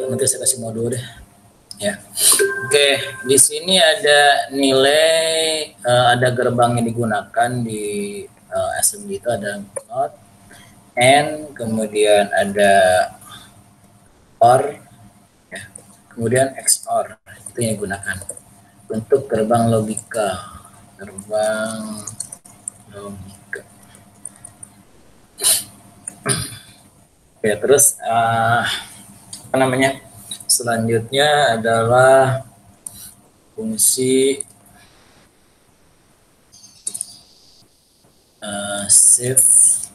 nanti saya kasih mau dulu deh. Ya, oke. Di sini ada nilai, ada gerbang yang digunakan di assembly itu ada not, and, kemudian ada or, ya. Kemudian XOR itu yang digunakan untuk gerbang logika. Gerbang logika. Ya, terus apa namanya? Selanjutnya adalah fungsi shift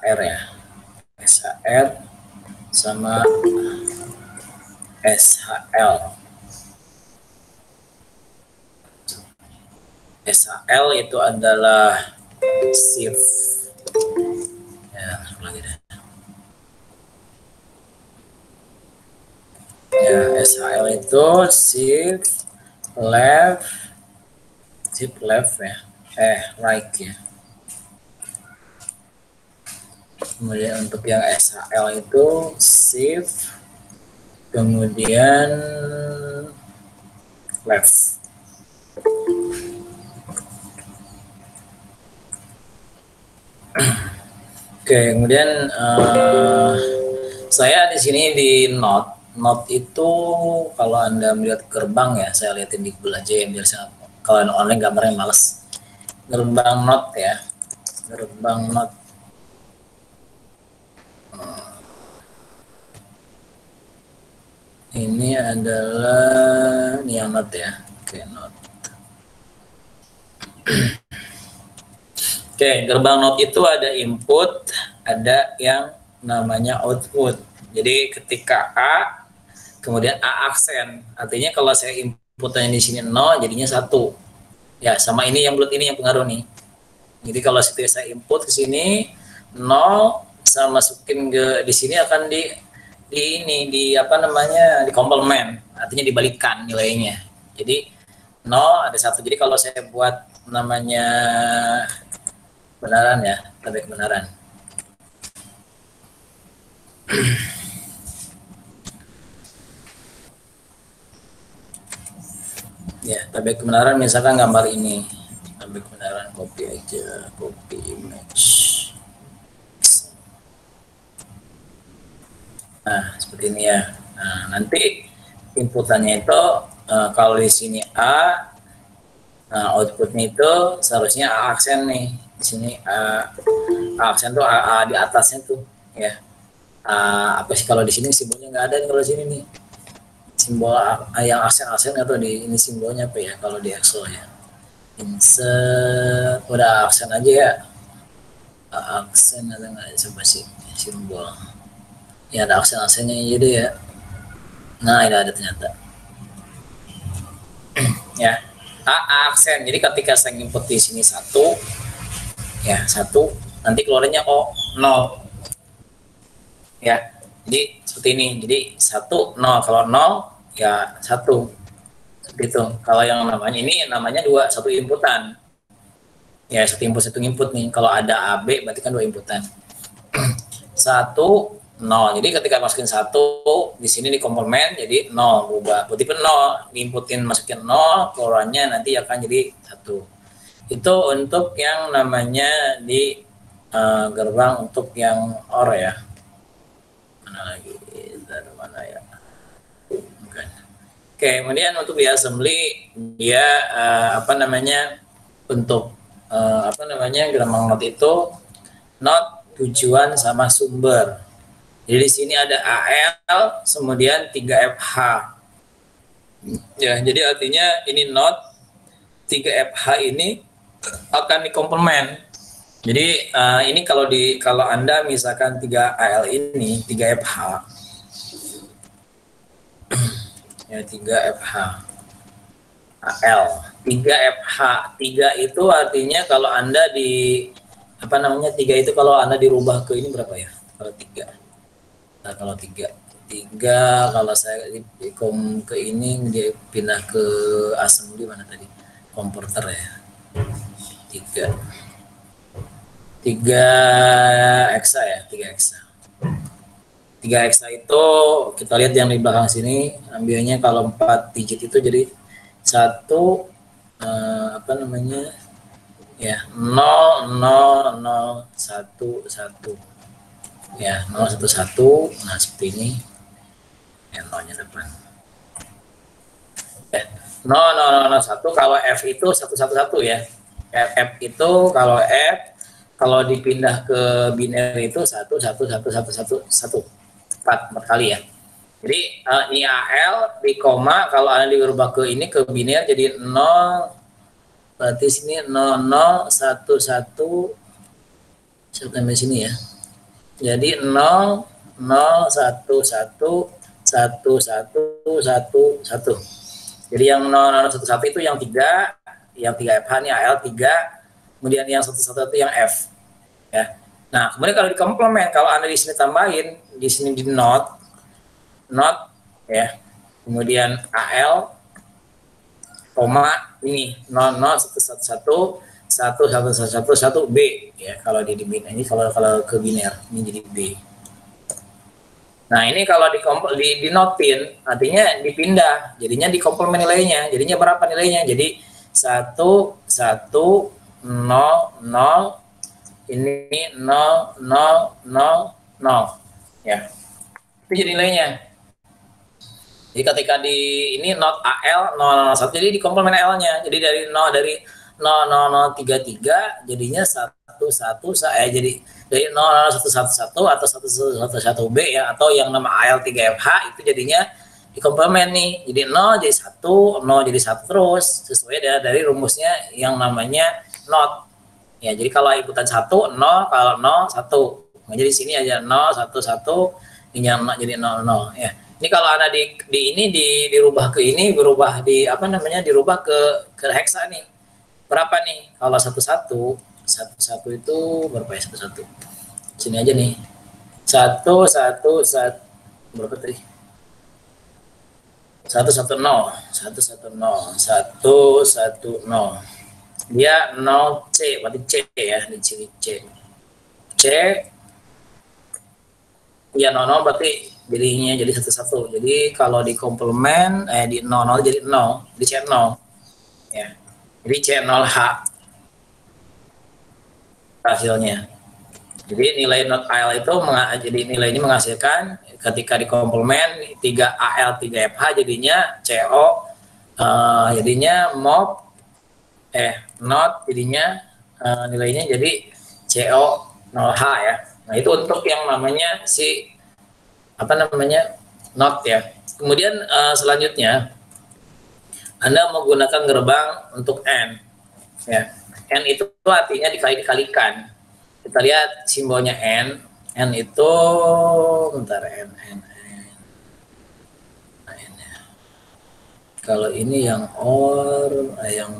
SHR ya, SHR sama SHL. SHL itu adalah shift ya, lagi deh. Ya, SHL itu shift left ya, right ya. Kemudian untuk yang SHL itu shift kemudian left. Oke, kemudian saya di sini di not itu kalau Anda melihat gerbang ya, saya lihatin di Google aja ya, biar saya, kalau online gambarnya males. Gerbang not ya, gerbang not. Ini adalah yang not ya, oke not. Oke, gerbang not itu ada input, ada yang namanya output. Jadi ketika A, kemudian A aksen, artinya kalau saya inputnya di sini 0, jadinya 1. Ya, sama ini yang bulat ini yang pengaruh nih. Jadi kalau saya input ke sini 0, sama masukin ke di sini akan di apa namanya, di komplement, artinya dibalikan nilainya. Jadi 0 ada 1. Jadi kalau saya buat namanya kebenaran ya, tabel kebenaran. Ya, tabel kebenaran misalkan gambar ini. Tabel kebenaran, copy aja, copy image. Nah, seperti ini ya. Nah, nanti inputannya itu kalau di sini A, outputnya itu seharusnya A aksen nih. Di sini A aksen tuh A di atasnya tuh ya. Apa sih kalau di sini simbolnya nggak ada, kalau di sini nih simbol yang aksen atau di ini simbolnya apa ya kalau di Excel ya. Insert, udah aksen aja ya. Aksen ada nggak, coba sih simbol ya, ada aksen-aksennya jadi ya. Nah, ini ada ternyata ya, aksen. Jadi ketika saya input di sini 1 ya, 1, nanti keluarnya O 0 ya. Jadi seperti ini, jadi 1 0, kalau 0 ya 1 seperti itu. Kalau yang namanya ini namanya 2, 1 inputan ya, 1 input 1 input nih. Kalau ada AB berarti kan 2 inputan. 1 0, jadi ketika masukin 1 di sini di komplement jadi 0, berubah berarti 0, diinputin masukin 0, keluarannya nanti akan jadi 1. Itu untuk yang namanya di gerbang untuk yang OR ya. Mana lagi, dari mana ya. Bukan. Oke, kemudian untuk di assembly dia apa namanya, untuk apa namanya, gerbang not itu not tujuan sama sumber. Jadi di sini ada AL, kemudian 3FH. Ya, jadi artinya ini not 3FH ini akan dikomplement. Jadi ini kalau Anda misalkan 3AL ini 3FH. Ya, 3FH. AL 3FH. 3 itu artinya kalau Anda di apa namanya, 3 itu kalau Anda dirubah ke ini berapa ya? Kalau 3. Nah, kalau 3 kalau saya ke ini dia pindah ke assembly mana tadi? Komputer ya. 3 hexa ya, 3 hexa. 3 hexa itu kita lihat yang di belakang sini, ambilnya kalau 4 digit itu jadi satu apa namanya ya 00011 ya 011. Nah seperti ini ya nolnya depan ya 0001. Kalau F itu 111 ya. F itu kalau dipindah ke biner itu 1 kali ya. Jadi ini AL di koma, kalau Anda dirubah ke ini ke biner jadi 0, berarti sini 0011 sampai sini ya. Jadi 00111111. Jadi yang 0011 itu yang 3 FH ini AL 3, kemudian yang 111 itu yang F ya. Nah, kemudian kalau di komplement, kalau Anda di sini tambahin, di sini di not ya. Kemudian AL koma ini 001111111 B ya, kalau di biner ini, kalau ke biner ini jadi B. Nah, ini kalau di notin artinya dipindah, jadinya di komplement nilainya. Jadinya berapa nilainya? Jadi 1100, ini 0000 ya. Itu jadi nilainya. Jadi ketika di ini not AL 001, jadi di komplement L-nya. Jadi dari 0033 jadinya 11 jadi dari 0111 atau 111B ya, atau yang nama AL3FH itu jadinya di komplement nih. Jadi 0 jadi 1, 0 jadi 1 terus sesuai dari rumusnya yang namanya not. Ya, jadi kalau inputan 1 0, kalau 0 1. Nah, jadi sini aja 0 1 1, ini yang jadi 0 0 ya. Ini kalau Anda dirubah ke ini, berubah di apa namanya, dirubah ke heksa nih. Berapa nih? Kalau 11 itu berapa ya 11? Sini aja nih. 1 berapa tadi? 110. Dia 0C, berarti C ya, di sini C. Ya 00 berarti jadinya jadi 11. Jadi kalau di komplement di 00 jadi 0, di C 0 ya. Jadi C 0H hasilnya. Jadi nilai not AL itu jadi nilai ini menghasilkan ketika di komplement 3 AL 3 FH jadinya CO jadinya MOP not jadinya nilainya jadi CO 0H ya. Nah, itu untuk yang namanya si apa namanya not ya. Kemudian selanjutnya Anda menggunakan gerbang untuk N ya. N itu artinya dikalikan. Kita lihat simbolnya N. N itu bentar, N. Kalau ini yang OR N.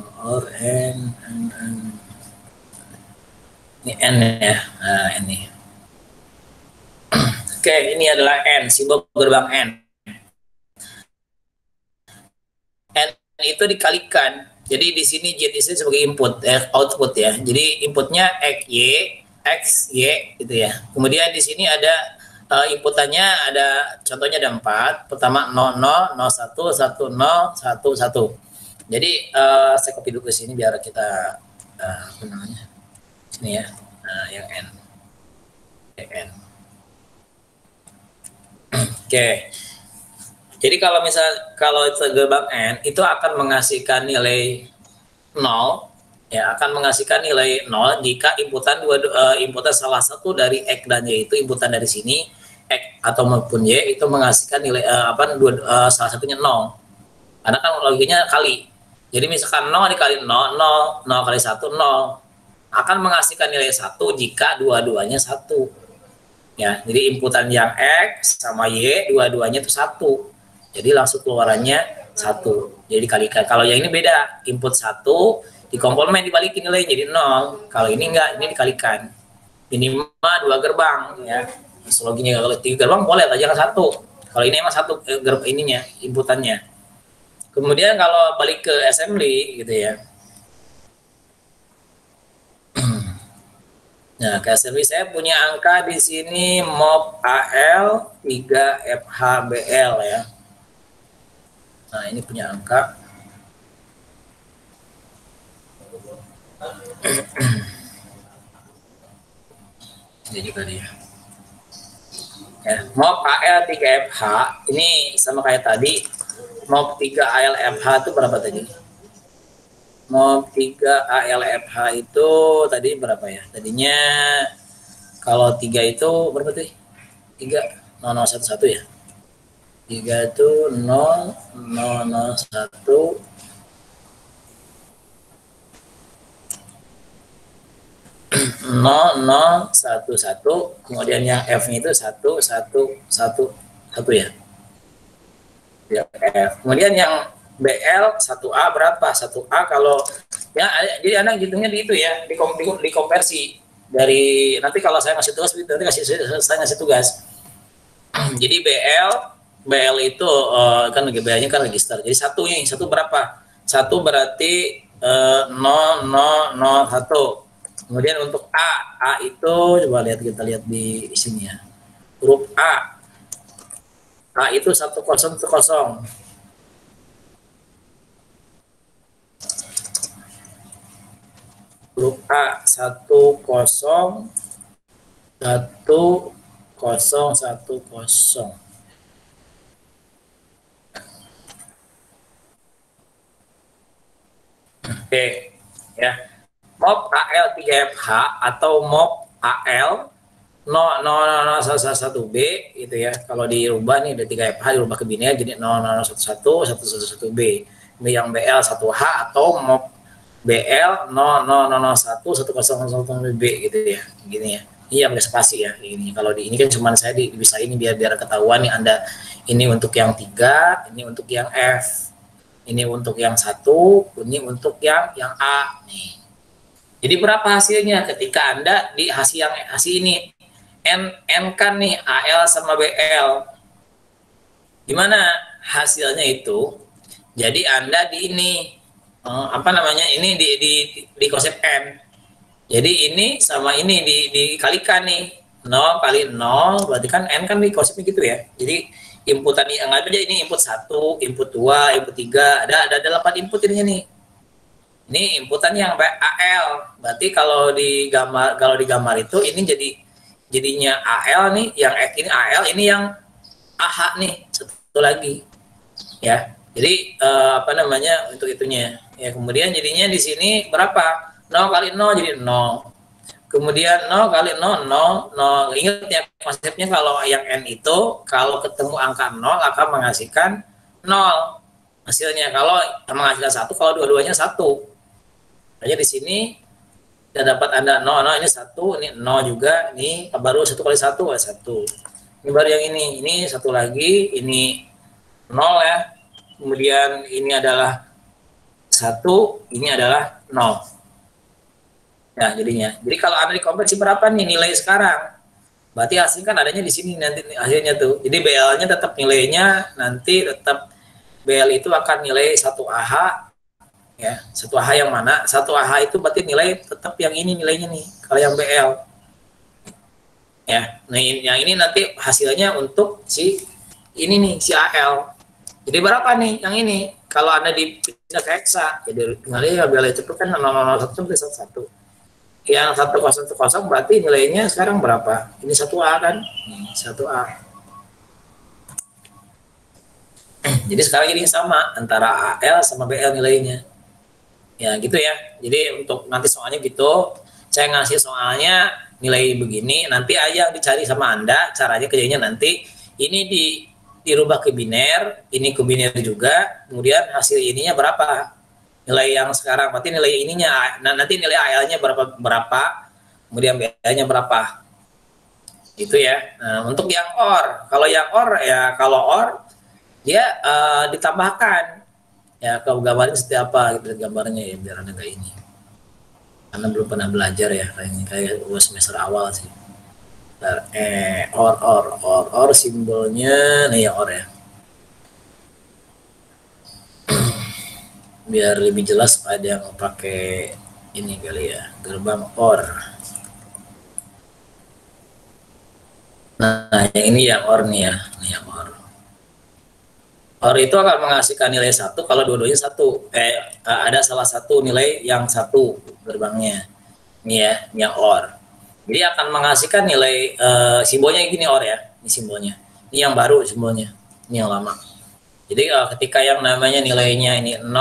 Ini N ya. Nah, ini. Oke, ini adalah N, simbol gerbang N. N itu dikalikan. Jadi di sini Z itu sebagai output ya. Jadi inputnya X, Y gitu ya. Kemudian di sini ada inputannya, ada contohnya ada 4. Pertama 00, 01, 10, 11. Jadi saya copy dulu ke sini biar kita apa namanya? Sini ya. Nah, yang N. Oke. Jadi kalau gerbang N itu akan menghasilkan nilai 0 ya, akan menghasilkan nilai 0 jika inputan salah satu dari X dan Y itu inputan dari sini X atau maupun Y itu menghasilkan nilai salah satunya 0. Karena kan logikanya kali. Jadi misalkan 0 dikali 0 kali 1 0 akan menghasilkan nilai 1 jika dua-duanya 1. Ya, jadi inputan yang X sama Y dua-duanya itu 1. Jadi langsung keluarannya 1. Jadi dikalikan. Kalau yang ini beda, input 1 di komplement dibalikin nilai jadi 0. Kalau ini enggak, ini dikalikan. Minimal 2 gerbang ya. Loginya kalau 3 gerbang boleh, jangan 1. Kalau ini emang 1 gerbang ininya, inputannya. Kemudian kalau balik ke assembly gitu ya. Nah, kayak servis saya punya angka di sini MOB AL 3 FHBL ya. Nah, ini punya angka. Ini juga dia. Ya, MOB AL 3 FH ini sama kayak tadi. MOB 3 ALFH itu berapa tadi? MOB 3 ALFH itu tadi berapa ya? Tadinya kalau 3 itu berapa tadi? 3 0011 ya? 3 itu 0001 0011, kemudian yang F-nya itu 1111 ya. Ya, F. Kemudian yang BL 1A berapa? 1A kalau ya jadi Anda hitungnya di itu ya, di konversi dari nanti kalau saya ngasih tugas nanti saya ngasih tugas. Jadi BL itu kan BL-nya kan register. Jadi satu berapa? Satu berarti 0001. Kemudian untuk A itu coba kita lihat di sini ya. Huruf A itu 1010. Huruf A 101010. Oke, ya. MOB AL 3FH atau MOB AL 0011B itu ya. Kalau dirubah nih dari 3FH dirubah ke biner jadi 0011 b. Ini yang BL 1H atau MOB BL 00011001B gitu ya. Gini ya. Ini yang spasi ya ini. Kalau di ini kan cuma saya bisa ini biar ketahuan nih Anda ini untuk yang 3, ini untuk yang F. Ini untuk yang 1, ini untuk yang A nih. Jadi berapa hasilnya ketika Anda di hasil ini N kan nih AL sama BL. Gimana hasilnya itu? Jadi Anda di ini apa namanya? Ini di konsep N. Jadi ini sama ini dikalikan nih. 0 kali 0 berarti kan N kan di konsepnya gitu ya. Jadi inputan yang ada ini input 1, input 2, input 3, ada 8 input ininya nih. Ini inputan yang AL. Berarti kalau digambar itu ini jadinya AL nih, yang ini AL, ini yang AH nih, satu lagi. Ya. Jadi apa namanya untuk itunya. Ya, kemudian jadinya di sini berapa? 0 kali 0 jadi 0. Kemudian 0 kali 0, 0. Ingat ya konsepnya kalau yang N itu kalau ketemu angka 0 akan menghasilkan 0 hasilnya. Kalau menghasilkan 1 kalau dua-duanya 1. Hanya di sini kita dapat Anda 0, 0 ini 1, ini 0 juga. Ini baru 1 kali 1 1. Ini baru yang ini 1 lagi, ini 0 ya. Kemudian ini adalah 1, ini adalah 0. Ya, jadinya. Jadi kalau Anda dikonversi berapa nih nilai sekarang? Berarti hasilnya kan adanya di sini nanti hasilnya tuh. Jadi BL-nya tetap nilainya nanti tetap BL itu akan nilai 1AH ya. 1AH yang mana? 1AH itu berarti nilai tetap yang ini nilainya nih. Kalau yang BL. Ya. Nah, yang ini nanti hasilnya untuk si ini nih, si AL. Jadi berapa nih yang ini? Kalau Anda dipindah ke hexa, jadi nilainya BL itu kan 001 sampai 11. Yang 1010 berarti nilainya sekarang berapa? Ini 1A kan? 1A. Jadi sekarang ini sama antara AL sama BL nilainya. Ya gitu ya. Jadi untuk nanti soalnya gitu, saya ngasih soalnya nilai begini, nanti aja dicari sama Anda, caranya kerjanya nanti ini dirubah ke biner, ini ke biner juga, kemudian hasil ininya berapa? Nilai yang sekarang berarti nilai ininya nanti nilai AL-nya berapa kemudian BL-nya berapa itu ya. Nah, untuk yang OR kalau OR dia ditambahkan ya ke gambarnya seperti apa gitu gambarnya ya biar Anda kayak ini karena belum pernah belajar ya kayak semester awal sih. OR simbolnya nih ya OR ya biar lebih jelas pada yang pakai ini kali ya gerbang OR. Nah, yang ini yang OR nih ya. Ini yang OR. OR itu akan menghasilkan nilai 1 kalau dua-duanya 1. Ada salah satu nilai yang 1 gerbangnya. Ini ya, ini yang OR. Jadi akan menghasilkan nilai simbolnya gini OR ya. Ini simbolnya. Ini yang baru simbolnya. Ini yang lama. Jadi ketika yang namanya nilainya ini 0,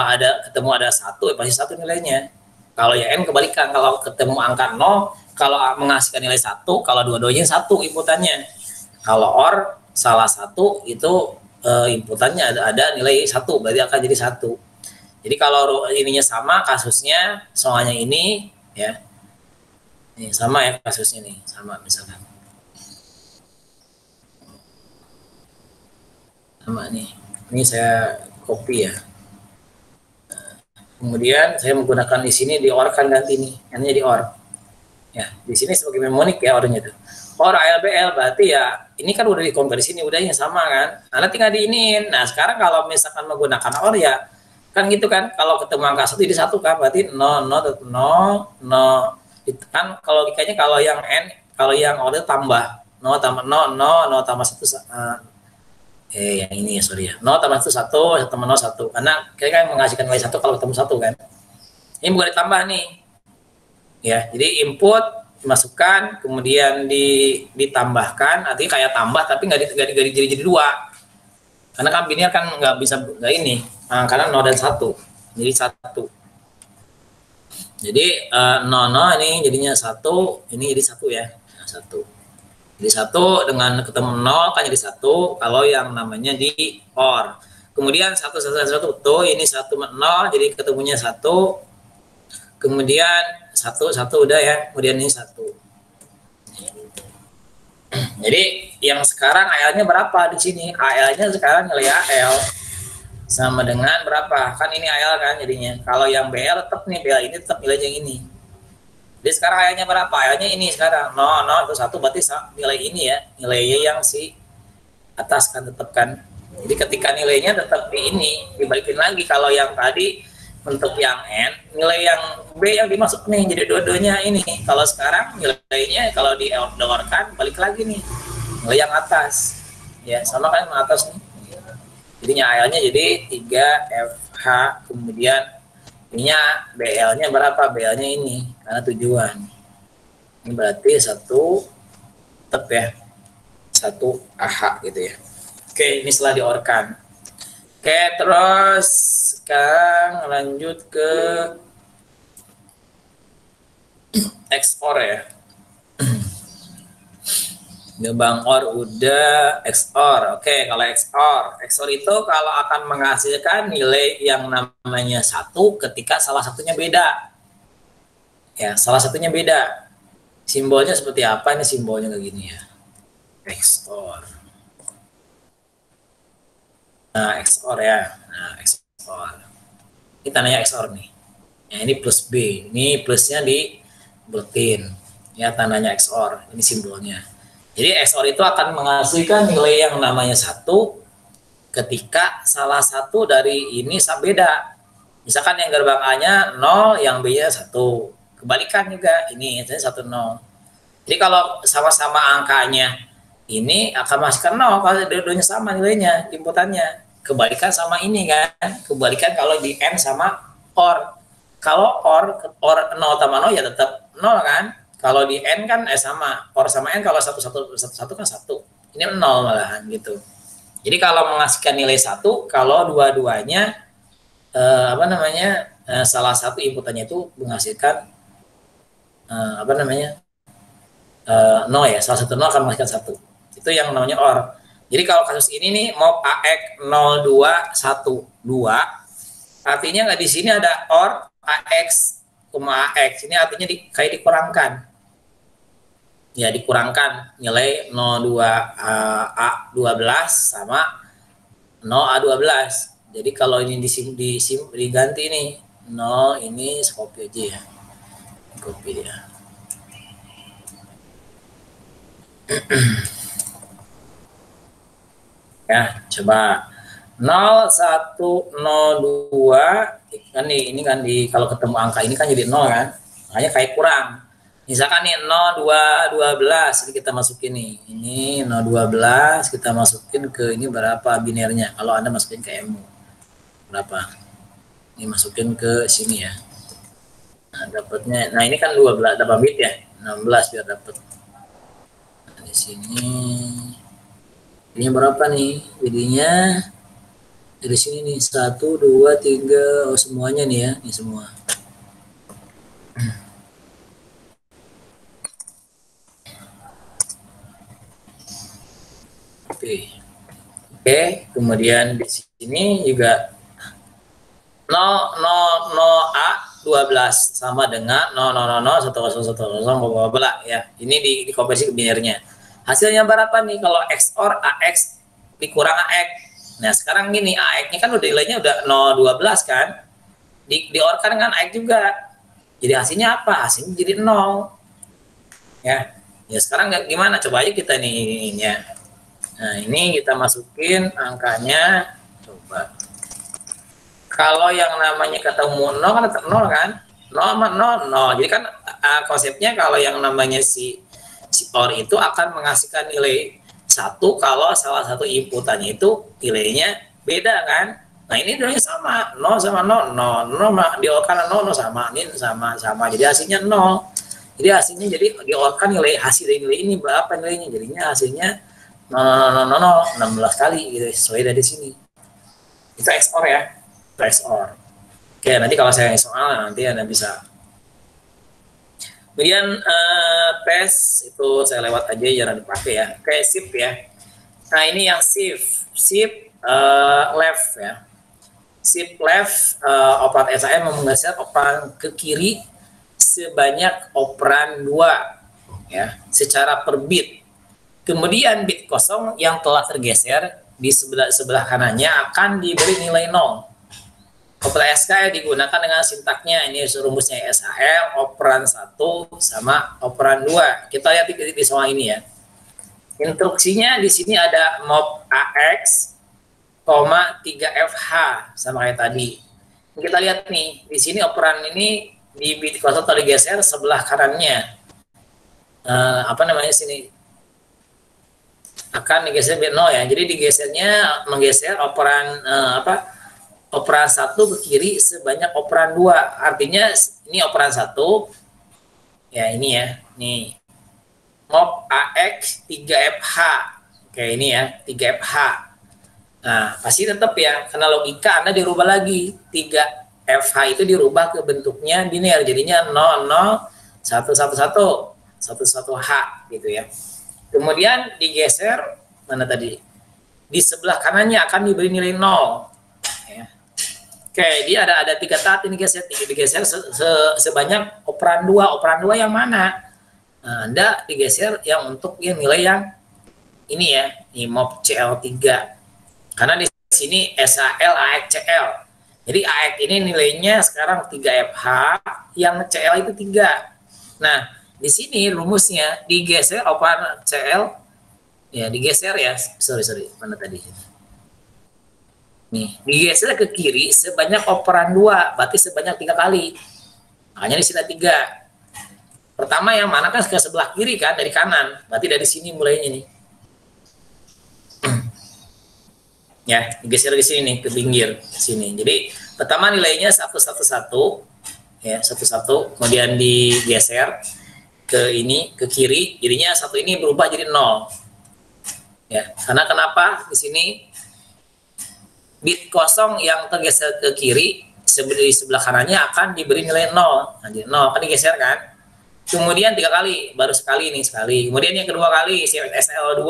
ada ketemu ada 1, pasti 1 nilainya. Kalau yang N kebalikan, kalau ketemu angka 0, kalau menghasilkan nilai 1, kalau dua-duanya 1 inputannya. Kalau OR salah satu itu inputannya ada nilai 1, berarti akan jadi 1. Jadi kalau ininya sama kasusnya, soalnya ini ya. Ini sama ya kasusnya nih, sama misalkan. Sama nih. Ini saya copy ya. Kemudian saya menggunakan di sini di OR kan ganti nih, ini di OR. Ya, di sini sebagai mnemonik ya OR-nya itu. OR ALBL berarti ya ini kan udah dikonversi ini udahnya sama kan. Nah, tinggal diinin. Nah, sekarang kalau misalkan menggunakan OR ya kan gitu kan, kalau ketemu angka 1 jadi 1 kan, berarti 0 0 0 0 itu kan kalau logikanya kalau yang N, kalau yang OR itu tambah 0 tambah 0 0 0 tambah 1 yang ini ya sorry ya 0 tambah 1 1 tambah 0 1 karena kayaknya kan menghasilkan nilai 1 kalau ketemu 1 kan. Ini bukan ditambah nih ya, jadi input dimasukkan kemudian ditambahkan, artinya kayak tambah tapi nggak jadi 2 karena kan biner kan nggak bisa nggak ini karena 0 dan 1 jadi 1. Jadi 0 ini jadinya 1, ini jadi 1 ya, 1. Jadi 1 dengan ketemu 0 kan jadi 1 kalau yang namanya di OR. Kemudian 1 tuh ini 1 0 jadi ketemunya 1. Kemudian 1 udah ya, kemudian ini 1. Jadi yang sekarang AL-nya berapa di sini? AL-nya sekarang nilai AL sama dengan berapa? Kan ini AL kan jadinya. Kalau yang BL tetap nih, BL ini tetap nilainya yang ini. Jadi sekarang AL-nya berapa? AL-nya ini sekarang 0 itu 1 berarti nilai ini ya, nilainya yang si atas kan tetap kan. Jadi ketika nilainya tetap di ini, dibalikin lagi kalau yang tadi untuk yang N, nilai yang B yang dimasuk nih, jadi dua-duanya ini. Kalau sekarang nilainya kalau diorkan balik lagi nih, nilai yang atas. Ya, sama kan yang atas nih. Jadinya AL-nya jadi 3FH, kemudian ininya BL-nya berapa? BL-nya ini, karena tujuan. Ini berarti 1 tetap ya, 1 AH gitu ya. Oke, ini setelah diorkan. Oke, terus sekarang lanjut ke XOR ya. Gerbang OR udah, XOR. Oke, kalau XOR itu kalau akan menghasilkan nilai yang namanya 1 ketika salah satunya beda. Ya, salah satunya beda. Simbolnya seperti apa? Ini simbolnya kayak gini ya. XOR. Nah, XOR ya. Nah, XOR. Ini tandanya XOR nih. Ya, ini plus B. Ini plusnya di buletin. Ya, tandanya XOR. Ini simbolnya. Jadi XOR itu akan menghasilkan nilai yang namanya 1 ketika salah satu dari ini beda. Misalkan yang gerbang A-nya 0, yang B-nya 1. Kebalikan juga, ini 1 0. Jadi kalau sama-sama angkanya ini akan menghasilkan 0 kalau dua-duanya sama nilainya, inputannya. Kebalikan sama ini kan, kebalikan kalau di N sama OR. Kalau OR 0 tambah 0 ya tetap 0 kan. Kalau di N kan sama, OR sama N kalau 1 kan 1. Ini 0 malahan gitu. Jadi kalau menghasilkan nilai 1, kalau dua-duanya salah satu inputannya itu menghasilkan 0 ya, salah satu 0 akan menghasilkan 1. Itu yang namanya OR. Jadi kalau kasus ini nih mau AX 0212 artinya nggak di sini ada OR AX, AX. Ini artinya kayak dikurangkan. Ya, dikurangkan nilai 02A12 sama 0A12. Jadi kalau ini diganti nih 0 ini copy aja ya. Copy ya. Ya, coba 0102 kan ini kan kalau ketemu angka ini kan jadi 0 kan. Makanya kayak kurang. Misalkan nih 0, 2, 12, ini kita masukin nih. Ini 0, 12, kita masukin ke ini berapa binernya. Kalau Anda masukin ke EMU. Berapa? Ini masukin ke sini ya. Nah, dapatnya. Nah, ini kan 12, dapat bit ya. 16 biar dapat. Nah, di sini ini berapa nih? Jadinya dari sini nih 1, 2, 3, oh semuanya nih ya, ini semua. Oke, kemudian di sini juga 0, 0, 0 A 12 sama dengan 0, 0, 0, 1, 0, 1, 0, bla bla ya. Ini dikonversi ke binernya. Hasilnya berapa nih kalau XOR AX dikurang AX? Nah, sekarang gini, AX-nya kan udah nilainya udah 0, 12 kan? Diorkan dengan AX juga. Jadi hasilnya apa? Hasilnya jadi 0. Ya. Ya sekarang gimana? Coba aja kita nih ya. Nah, ini kita masukin angkanya. Coba. Kalau yang namanya ketemu 0 kan tetap 0 kan? 0 sama 0, 0. Jadi kan konsepnya kalau yang namanya si OR itu akan menghasilkan nilai 1 kalau salah satu inputannya itu nilainya beda kan? Nah, ini nilainya sama. 0 sama 0, 0. 0 diorkan 0, 0 sama. Ini sama. Jadi hasilnya 0. Jadi hasilnya jadi diorkan nilai hasil dari nilai ini berapa nilainya? Jadinya hasilnya 16 kali gitu sesuai dari sini. Itu XOR ya. Itu XOR. Oke, nanti kalau saya soal nanti Anda bisa. Kemudian tes itu saya lewat aja jangan dipakai ya. Oke, shift ya. Nah, ini yang shift left ya. Shift left operan SAM menggeser operan ke kiri sebanyak operan 2 ya, secara per bit. Kemudian bit kosong yang telah tergeser di sebelah kanannya akan diberi nilai 0. Operan SK digunakan dengan sintaknya, ini rumusnya SHL, operan 1 sama operan 2. Kita lihat di soal ini ya. Instruksinya di sini ada mop AX, 3FH sama kayak tadi. Kita lihat nih, di sini operan ini di bit kosong tergeser sebelah kanannya. Apa namanya sini? Akan digeser bit 0 ya. Jadi menggeser operan operan 1 ke kiri sebanyak operan 2. Artinya ini operan 1 ya, ini ya. Nih. Mop AX 3FH. Oke, ini ya, 3FH. Nah, pasti tetap ya, karena logika Anda dirubah lagi. 3FH itu dirubah ke bentuknya biner. Jadinya 0, 0, 1, 1, 1, 1, 1H gitu ya. Kemudian digeser mana tadi? Di sebelah kanannya akan diberi nilai 0. Ya. Oke, dia ada 3 tahap ini digeser sebanyak operan 2. Operan 2 yang mana? Nah, Anda digeser yang untuk yang nilai yang ini ya, ini mop CL3. Karena di sini SAL AX CL. Jadi AX ini nilainya sekarang 3FH, yang CL itu 3. Nah, di sini rumusnya digeser operan CL ya, digeser ya, sorry mana tadi, nih digeser ke kiri sebanyak operan 2, berarti sebanyak 3 kali, makanya di sini 3. Pertama yang mana kan ke sebelah kiri kan, dari kanan, berarti dari sini mulainya nih ya, digeser ke sini nih, ke pinggir sini. Jadi pertama nilainya 1, 1, 1 ya, 1, 1, kemudian digeser ke ini, ke kiri, jadinya 1 ini berubah jadi 0 ya. Karena kenapa? Di sini bit kosong yang tergeser ke kiri di sebelah kanannya akan diberi nilai 0. Nah, jadi 0 kan digeser kan. Kemudian 3 kali, baru sekali nih, sekali. Kemudian yang kedua kali SL2.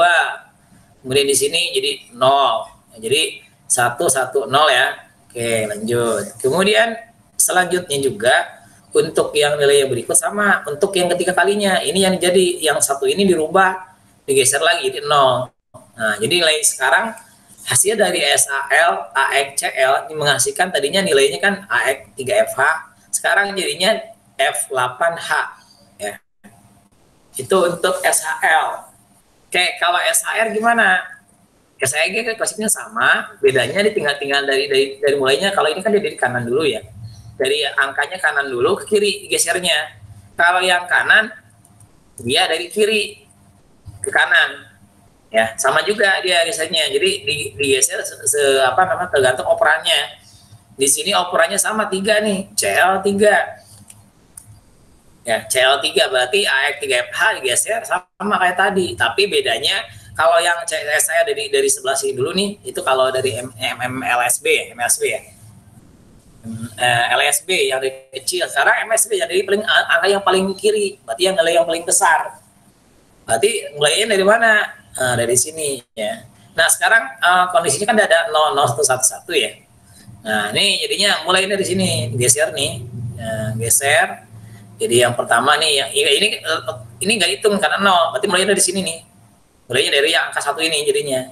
Kemudian di sini jadi 0. Nah, jadi 1, 1, 0 ya. Oke, lanjut. Kemudian selanjutnya juga untuk yang nilai yang berikut sama, untuk yang ketiga kalinya ini yang jadi yang 1 ini dirubah, digeser lagi di 0. Nah, jadi nilai sekarang hasil dari SAL AX CL menghasilkan tadinya nilainya kan AX 3FH, sekarang jadinya F8H ya. Itu untuk SHL. Oke, kalau SHR gimana? SHG kan konsepnya sama, bedanya tinggal dari mulainya. Kalau ini kan dari kanan dulu ya. Dari angkanya kanan dulu ke kiri gesernya. Kalau yang kanan dia dari kiri ke kanan. Ya, sama juga dia gesernya. Jadi digeser apa namanya tergantung operannya. Di sini operannya sama 3 nih, CL3. Ya, CL3 berarti AX3FH digeser sama kayak tadi, tapi bedanya kalau yang saya dari sebelah sini dulu nih, itu kalau dari MLSB ya, MLSB ya. LSB yang dari kecil, sekarang MSB yang dari paling angka yang paling kiri, berarti yang nilai yang paling besar. Berarti mulainya dari mana? Dari sini ya. Nah, sekarang kondisinya kan ada 00111 ya. Nah, ini jadinya mulai dari sini, geser nih. Geser. Jadi yang pertama nih, ini nggak hitung karena 0, berarti mulainya dari sini nih. Mulainya dari yang angka 1 ini jadinya.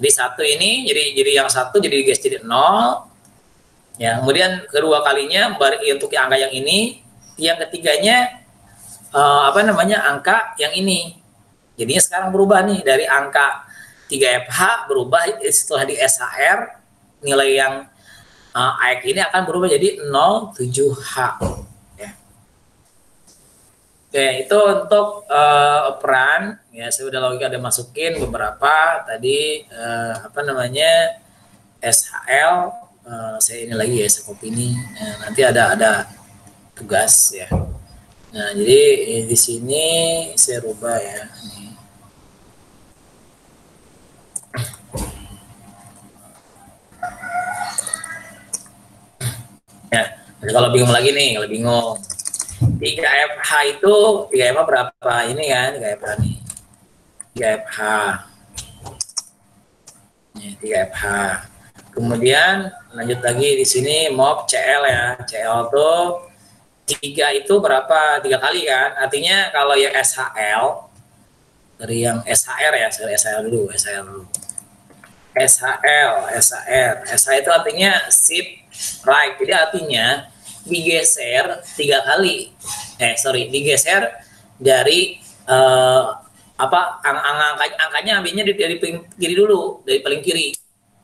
Jadi 1 ini, jadi yang 1 jadi geser jadi 0. Ya, kemudian kedua kalinya untuk angka yang ini, yang ketiganya apa namanya angka yang ini. Jadinya sekarang berubah nih dari angka 3FH berubah setelah di SHR nilai yang AX ini akan berubah jadi 07H. Ya. Oke, itu untuk operan ya, saya udah logika ada masukin beberapa tadi apa namanya SHL. Saya ini lagi ya, saya copy ini. Nanti ada tugas ya. Nah, jadi di sini saya rubah ya. Ya, kalau bingung lagi nih, kalau bingung 3FH itu 3FH berapa ini kan 3FH nih 3FH ya, 3FH kemudian lanjut lagi di sini MOB CL ya, CL tuh 3 itu berapa 3 kali kan, artinya kalau yang SHL dari yang SHR ya, SHL dulu SHR itu artinya shift right, jadi artinya digeser 3 kali, digeser dari apa angkanya ambilnya dari paling kiri dulu, dari paling kiri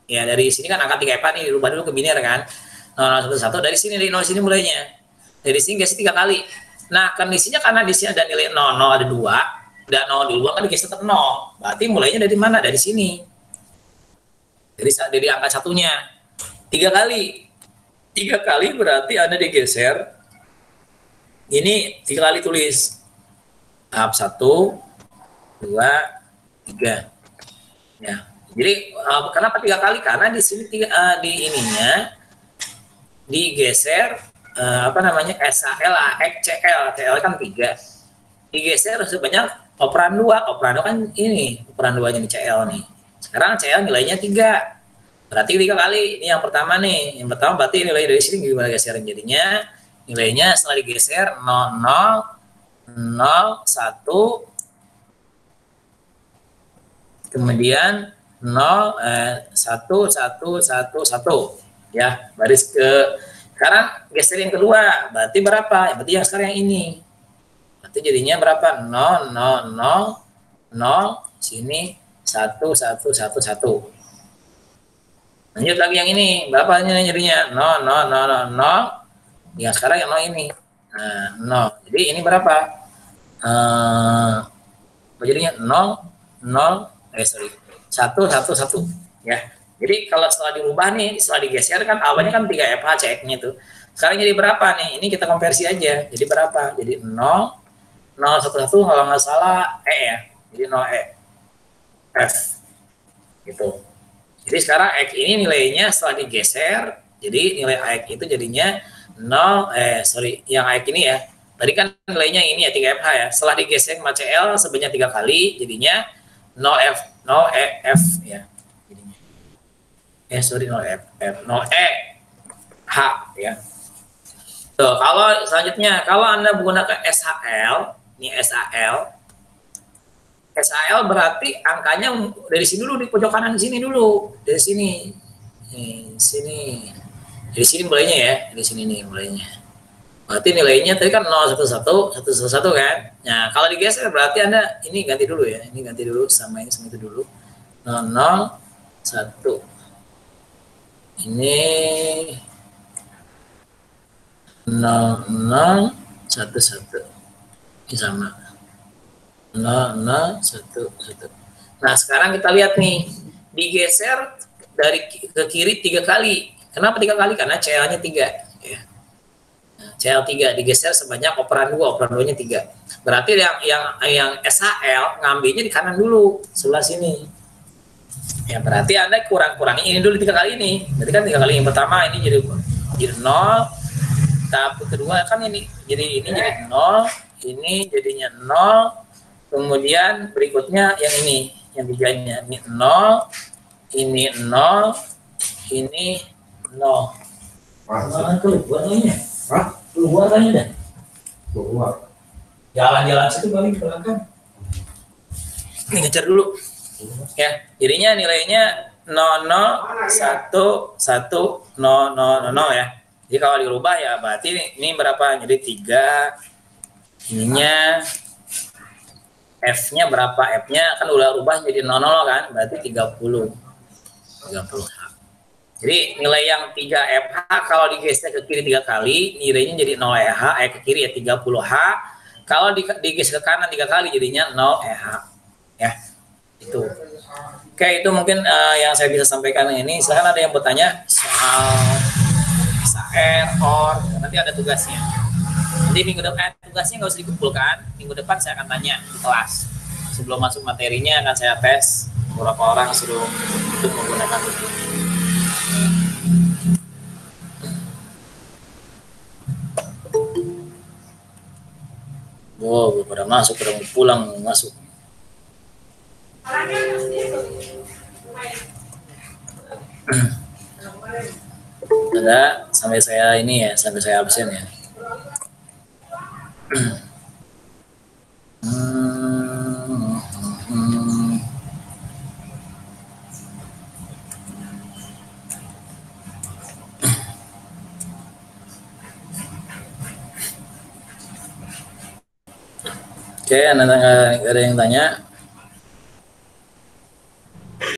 ya, dari sini kan angka 3 nih dirubah dulu ke biner kan, 011 dari sini, dari 0 sini mulainya, dari sini geser 3 kali. Nah, kondisinya karena di sini ada nilai 00, ada 2 dan 0 dulu kan digeser tetap 0, berarti mulainya dari mana, dari sini, dari angka satunya 3 kali berarti Anda digeser ini 3 kali, tulis tahap 1 2 3 ya. Jadi kenapa 3 kali, karena di sini di ininya digeser apa namanya SHL AX CL kan 3 digeser sebanyak operan 2 kan ini operan 2 nya di CL nih. Sekarang CL nilainya 3. Berarti 3 kali. Ini yang pertama nih. Yang pertama berarti nilai dari sini gimana geseran jadinya? Nilainya setelah digeser 00 01 kemudian 1 1 1 1 ya, baris ke sekarang geser yang kedua. Berarti berapa? Berarti yang sekarang yang ini. Berarti jadinya berapa? 0 0 0 0 sini 1 1 1 1. Lanjut lagi yang ini, berapa jadinya? 0, 0, 0, 0, 0. Yang sekarang yang 0 ini. Nah, 0. Jadi ini berapa? Jadinya 0, 0, 1, 1, 1. Ya. Jadi kalau setelah dirubah nih, setelah digeser kan awalnya kan 3FH ceknya itu. Sekarang jadi berapa nih? Ini kita konversi aja. Jadi berapa? Jadi 0, 0, 1, 1 kalau nggak salah E ya. Jadi 0 E. F. Gitu. Jadi sekarang X ini nilainya setelah digeser, jadi nilai X itu jadinya 0, yang X ini ya, tadi kan nilainya ini ya 3FH ya, setelah digeser sama CL sebanyak 3 kali, jadinya 0F, 0EF ya, jadinya. 0F, 0EH ya. Tuh, kalau selanjutnya, kalau Anda menggunakan SHL, ini SHL berarti angkanya dari sini dulu, di pojok kanan sini dulu, dari sini, sini, dari sini mulainya ya, dari sini nih mulainya. Berarti nilainya tadi kan 011 111 kan. Nah, kalau digeser berarti Anda ini ganti dulu ya, ini ganti dulu sama ini sama itu dulu. 001. Ini 0011. Ini sama. 0, 1, 1. Nah, sekarang kita lihat nih, digeser dari ke kiri 3 kali. Kenapa 3 kali? Karena CL-nya 3. Ya. CL 3 digeser sebanyak operan 2, operan 2-nya 3. Berarti yang SHL ngambilnya di kanan dulu, sebelah sini. Ya, berarti Anda kurang-kurangi ini dulu 3 kali ini. Berarti kan 3 kali yang pertama ini jadi 0. Tahap kedua kan ini jadi 0, ini jadinya 0. Kemudian berikutnya yang ini, yang tiganya ini 0, ini 0, ini 0. Keluar kayaknya. Hah? Keluar kayaknya deh. Keluar. Jalan-jalan situ paling ke belakang. Ini ngejar dulu. Ya, jadinya nilainya 0, 0, 1, 1, 0, 0, 0 ya. Jadi kalau dirubah ya berarti ini berapa? Jadi 3. Ininya F-nya berapa? F-nya kan udah rubah jadi 00 kan? Berarti 30. 30H. Jadi nilai yang 3FH kalau digeser ke kiri 3 kali, nilainya jadi 0EH, ke kiri ya 30H. Kalau digeser ke kanan 3 kali jadinya 0EH. Ya, itu. Oke, itu mungkin yang saya bisa sampaikan ini. Silahkan ada yang bertanya soal or, nanti ada tugasnya. Jadi minggu depan tugasnya nggak usah dikumpulkan. Minggu depan saya akan tanya di kelas. Sebelum masuk materinya akan saya tes beberapa orang suruh untuk menggunakan itu. Wow, pada masuk, pada mau pulang masuk. Ada sampai saya ini ya, sampai saya absen ya. Oke, ada yang tanya?